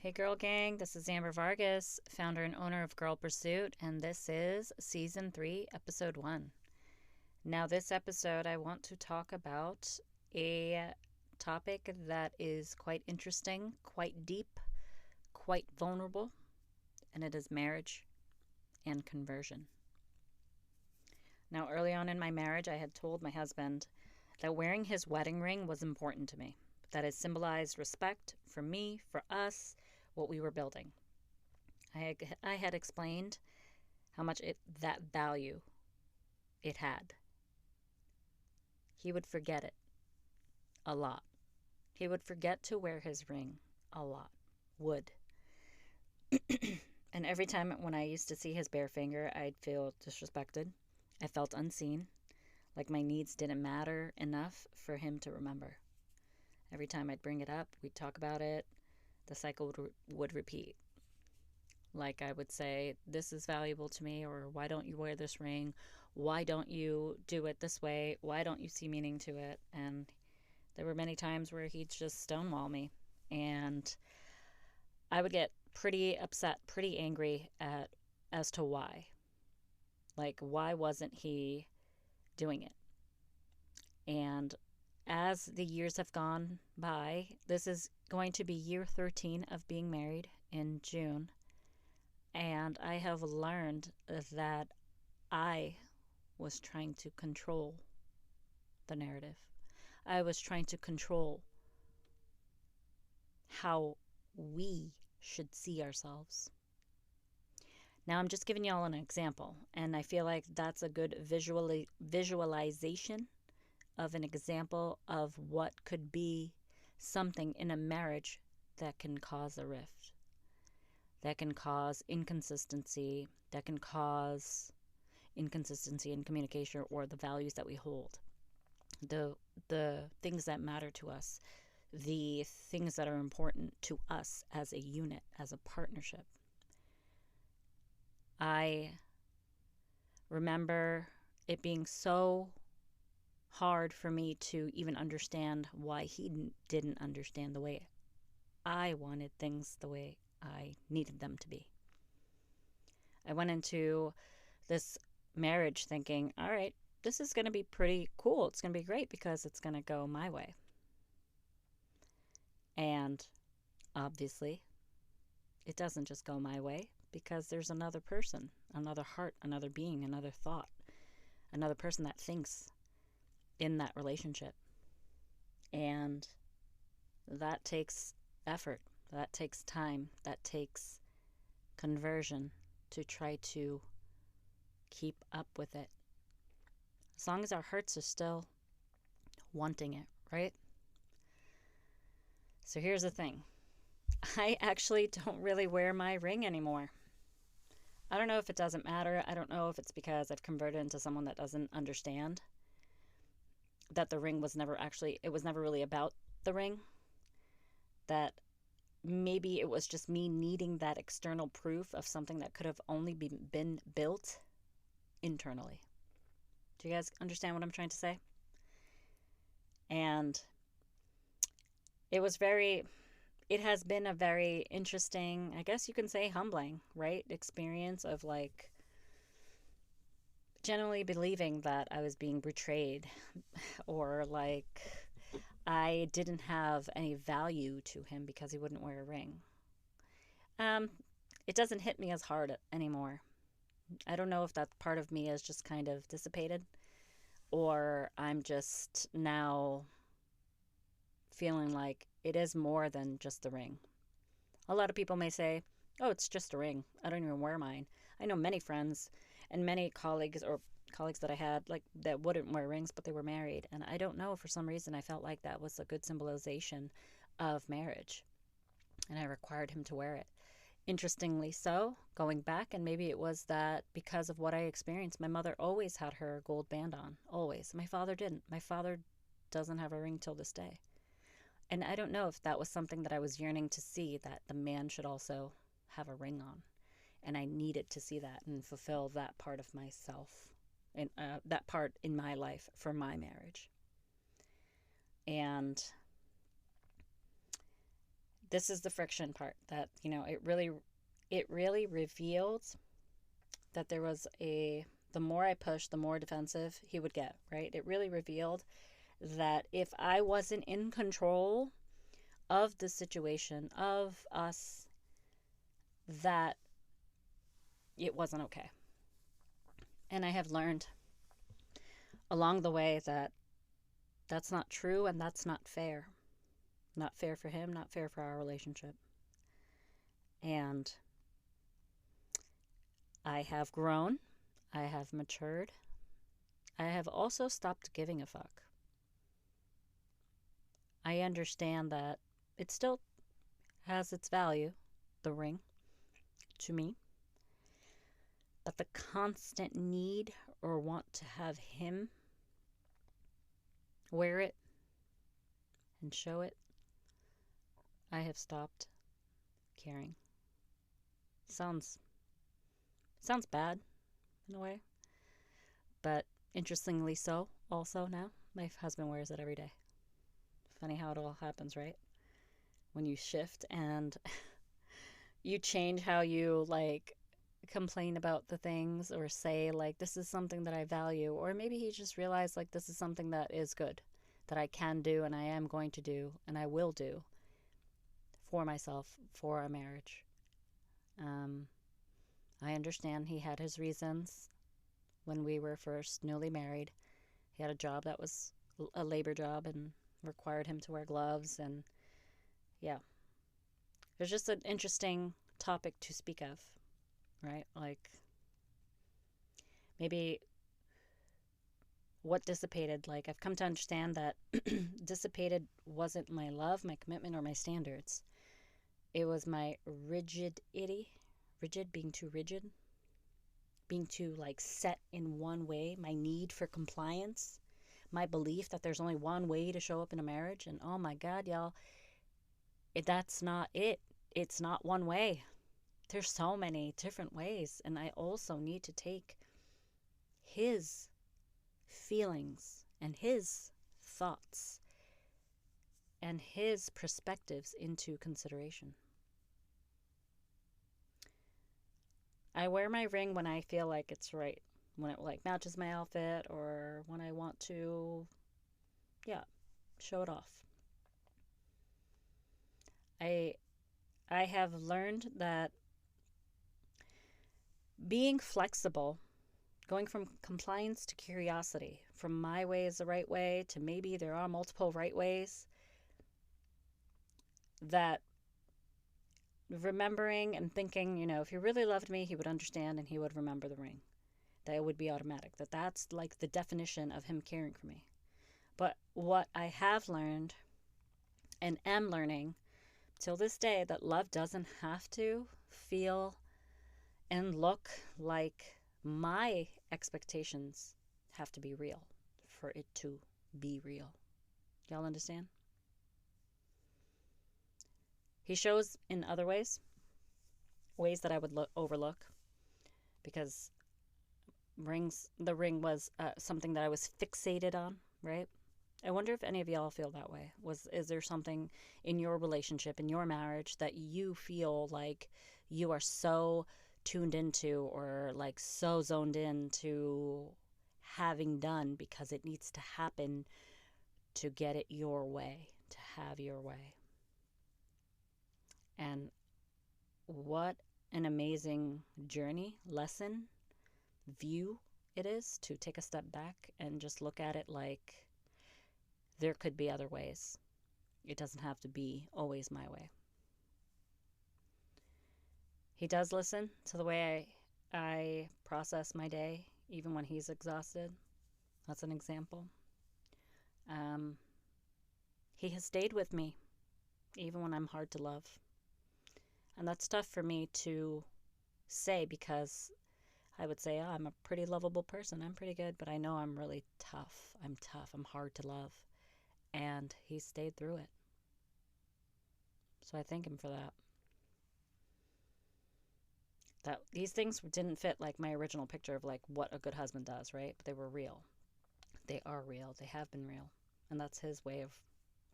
Hey, girl gang, this is Amber Vargas, founder and owner of Girl Pursuit, and this is season 3, episode 1. Now, this episode, I want to talk about a topic that is quite interesting, quite deep, quite vulnerable, and it is marriage and conversion. Now, early on in my marriage, I had told my husband that wearing his wedding ring was important to me. That it symbolized respect for me, for us, what we were building. I had explained how much that value it had. He would forget it a lot. He would forget to wear his ring a lot. Would. And every time when I used to see his bare finger, I'd feel disrespected. I felt unseen, like my needs didn't matter enough for him to remember. Every time I'd bring it up, we'd talk about it, the cycle would repeat. Like I would say, this is valuable to me, or why don't you wear this ring? Why don't you do it this way? Why don't you see meaning to it? And there were many times where he'd just stonewall me. And I would get pretty upset, pretty angry as to why. Like, why wasn't he doing it? And as the years have gone by, this is going to be year 13 of being married in June. And I have learned that I was trying to control the narrative. I was trying to control how we should see ourselves. Now, I'm just giving y'all an example, and I feel like that's a good visualization of an example of what could be something in a marriage that can cause a rift, that can cause inconsistency, that can cause inconsistency in communication or the values that we hold, the things that matter to us, the things that are important to us as a unit, as a partnership. I remember it being so hard for me to even understand why he didn't understand the way I wanted things the way I needed them to be. I went into this marriage thinking, all right, this is going to be pretty cool. It's going to be great because it's going to go my way. And obviously, it doesn't just go my way because there's another person, another heart, another being, another thought, another person that thinks in that relationship. And that takes effort, that takes time, that takes conversion to try to keep up with it. As long as our hearts are still wanting it, right? So here's the thing. I actually don't really wear my ring anymore. I don't know if it doesn't matter. I don't know if it's because I've converted into someone that doesn't understand that the ring was never actually, it was never really about the ring. That maybe it was just me needing that external proof of something that could have only been built internally. Do you guys understand what I'm trying to say? And it has been a very interesting, I guess you can say humbling, right? Experience of like genuinely believing that I was being betrayed or like I didn't have any value to him because he wouldn't wear a ring. It doesn't hit me as hard anymore. I don't know if that part of me is just kind of dissipated or I'm just now feeling like it is more than just the ring. A lot of people may say, oh, it's just a ring. I don't even wear mine. I know many friends and many colleagues that I had like that wouldn't wear rings, but they were married. And I don't know, for some reason, I felt like that was a good symbolization of marriage. And I required him to wear it. Interestingly so, going back, and maybe it was that because of what I experienced, my mother always had her gold band on. Always. My father didn't. My father doesn't have a ring till this day. And I don't know if that was something that I was yearning to see, that the man should also have a ring on. And I needed to see that and fulfill that part of myself, and that part in my life for my marriage. And this is the friction part that, it really revealed that there was the more I pushed, the more defensive he would get, right? It really revealed that if I wasn't in control of the situation, of us, that it wasn't okay. And I have learned along the way that that's not true and that's not fair. Not fair for him, not fair for our relationship. And I have grown, I have matured, I have also stopped giving a fuck. I understand that it still has its value, the ring, to me. But the constant need or want to have him wear it and show it, I have stopped caring. Sounds bad in a way, but interestingly so also now. My husband wears it every day. Funny how it all happens, right? When you shift and you change how you complain about the things or say this is something that I value, or maybe he just realized this is something that is good, that I can do and I am going to do and I will do for myself, for our marriage. I understand he had his reasons when we were first newly married. He had a job that was a labor job and required him to wear gloves, and yeah. It was just an interesting topic to speak of, right? Maybe what dissipated, I've come to understand that dissipated wasn't my love, my commitment, or my standards. It was my rigidity, being too rigid, being too set in one way, my need for compliance, my belief that there's only one way to show up in a marriage. And oh my God, y'all, that's not it. It's not one way. There's so many different ways. And I also need to take his feelings and his thoughts and his perspectives into consideration. I wear my ring when I feel like it's right, when it matches my outfit, or when I want to, show it off. I have learned that being flexible, going from compliance to curiosity, from my way is the right way to maybe there are multiple right ways, that remembering and thinking, if he really loved me, he would understand and he would remember the ring. That it would be automatic. That's the definition of him caring for me. But what I have learned and am learning till this day, that love doesn't have to feel and look like my expectations have to be real for it to be real. Y'all understand? He shows in other ways that I would overlook, because the ring was something that I was fixated on, right? I wonder if any of y'all feel that way. Is there something in your relationship, in your marriage, that you feel like you are so tuned into, or so zoned into having done, because it needs to happen to get it your way, to have your way? And what an amazing journey, lesson, view it is to take a step back and just look at it like there could be other ways. It doesn't have to be always my way. He does listen to the way I process my day, even when he's exhausted. That's an example. He has stayed with me, even when I'm hard to love. And that's tough for me to say, because I would say, I'm a pretty lovable person. I'm pretty good, but I know I'm really tough. I'm tough. I'm hard to love. And he stayed through it. So I thank him for that. That these things didn't fit my original picture of what a good husband does, right? But they were real. They are real. They have been real. And that's his way of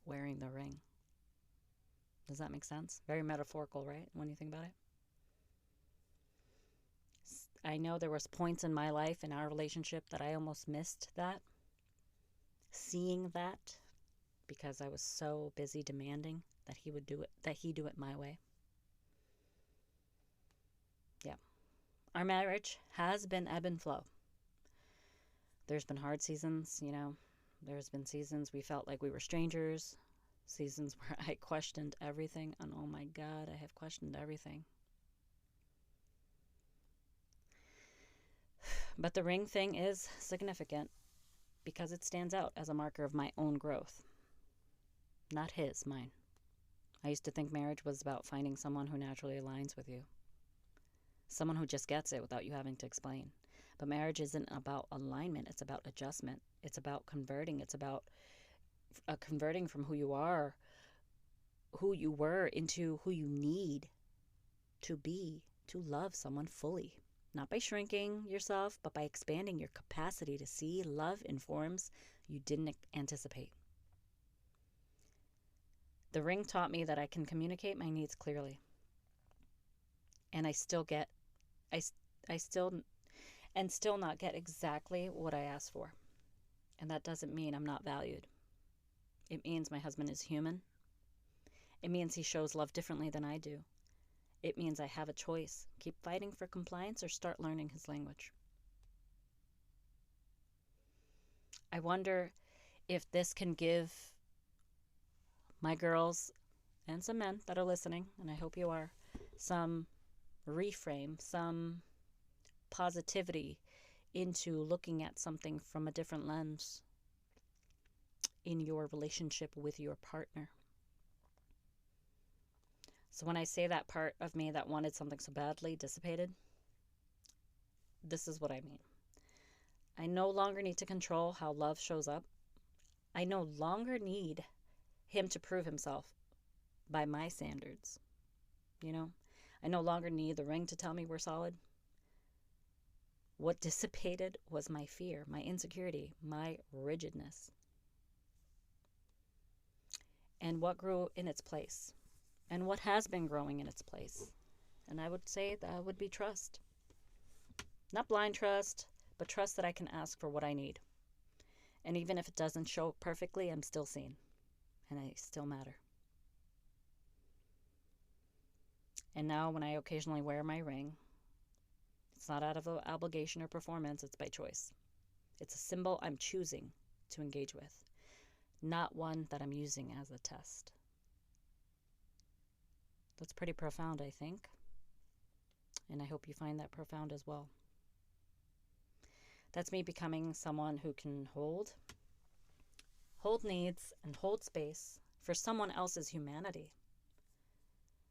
wearing the ring. Does that make sense? Very metaphorical, right? When you think about it. I know there was points in my life in our relationship that I almost missed that, seeing that, because I was so busy demanding that he do it my way. Yeah. Our marriage has been ebb and flow. There's been hard seasons, There's been seasons we felt like we were strangers, seasons where I questioned everything, and oh my God, I have questioned everything. But the ring thing is significant because it stands out as a marker of my own growth. Not his, mine. I used to think marriage was about finding someone who naturally aligns with you. Someone who just gets it without you having to explain. But marriage isn't about alignment. It's about adjustment. It's about converting. It's about converting from who you were, into who you need to be to love someone fully. Not by shrinking yourself, but by expanding your capacity to see love in forms you didn't anticipate. The ring taught me that I can communicate my needs clearly. And still not get exactly what I asked for. And that doesn't mean I'm not valued. It means my husband is human. It means he shows love differently than I do. It means I have a choice. Keep fighting for compliance or start learning his language. I wonder if this can give my girls and some men that are listening, and I hope you are, some reframe, some positivity into looking at something from a different lens in your relationship with your partner. So when I say that part of me that wanted something so badly dissipated, this is what I mean. I no longer need to control how love shows up. I no longer need him to prove himself by my standards. I no longer need the ring to tell me we're solid. What dissipated was my fear, my insecurity, my rigidness. And what grew in its place? And what has been growing in its place? And I would say that would be trust. Not blind trust, but trust that I can ask for what I need. And even if it doesn't show perfectly, I'm still seen. And I still matter. And now when I occasionally wear my ring, it's not out of obligation or performance, it's by choice. It's a symbol I'm choosing to engage with, not one that I'm using as a test. That's pretty profound, I think. And I hope you find that profound as well. That's me becoming someone who can hold needs and hold space for someone else's humanity.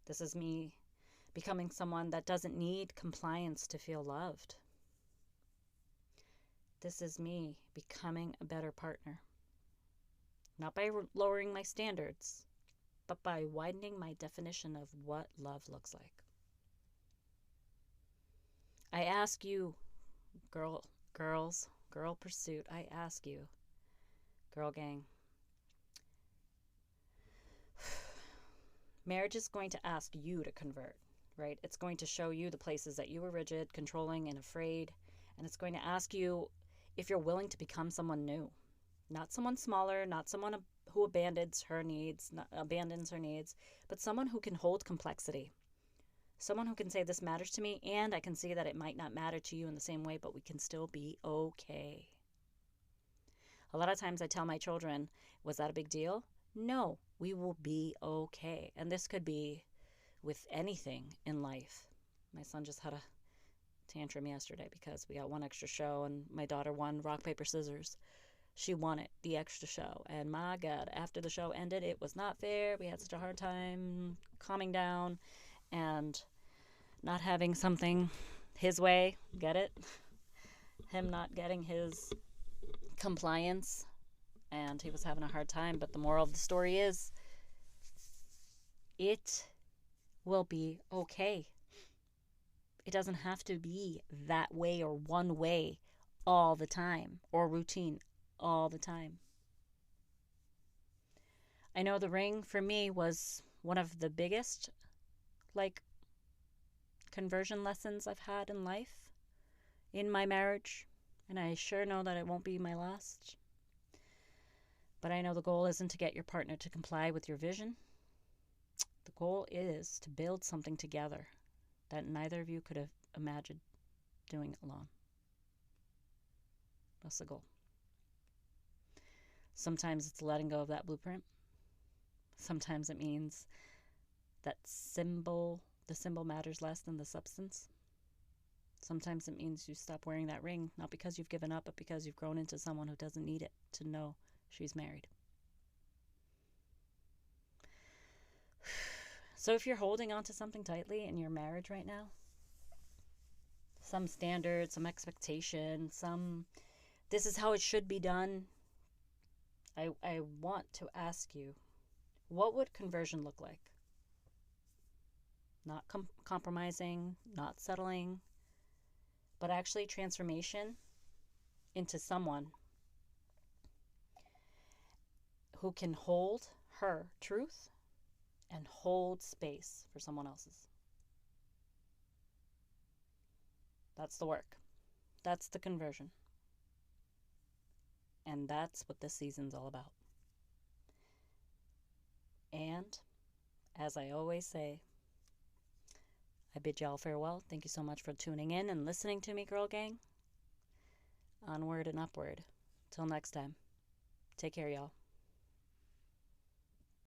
This is me becoming someone that doesn't need compliance to feel loved. This is me becoming a better partner. Not by lowering my standards, but by widening my definition of what love looks like. I ask you, girl pursuit, I ask you, girl gang, marriage is going to ask you to convert, right? It's going to show you the places that you were rigid, controlling, and afraid, and it's going to ask you if you're willing to become someone new. Not someone smaller, not someone who abandons her needs, but someone who can hold complexity. Someone who can say, this matters to me, and I can see that it might not matter to you in the same way, but we can still be okay. A lot of times I tell my children, was that a big deal? No, we will be okay. And this could be with anything in life. My son just had a tantrum yesterday because we got one extra show and my daughter won rock, paper, scissors. She wanted the extra show. And my God, after the show ended, it was not fair. We had such a hard time calming down and not having something his way. Get it? Him not getting his compliance. And he was having a hard time. But the moral of the story is, it will be okay. It doesn't have to be that way or one way all the time, or routine all the time. I know the ring for me was one of the biggest, like, conversion lessons I've had in life, in my marriage, and I sure know that it won't be my last. But I know the goal isn't to get your partner to comply with your vision. The goal is to build something together that neither of you could have imagined doing alone. That's the goal. Sometimes it's letting go of that blueprint. Sometimes it means that the symbol matters less than the substance. Sometimes it means you stop wearing that ring, not because you've given up, but because you've grown into someone who doesn't need it to know she's married. So if you're holding on to something tightly in your marriage right now, some standard, some expectation, this is how it should be done, I want to ask you, what would conversion look like? Not compromising, not settling, but actually transformation into someone who can hold her truth and hold space for someone else's. That's the work. That's the conversion. And that's what this season's all about. And, as I always say, I bid y'all farewell. Thank you so much for tuning in and listening to me, Girl Gang. Onward and upward. Till next time. Take care, y'all.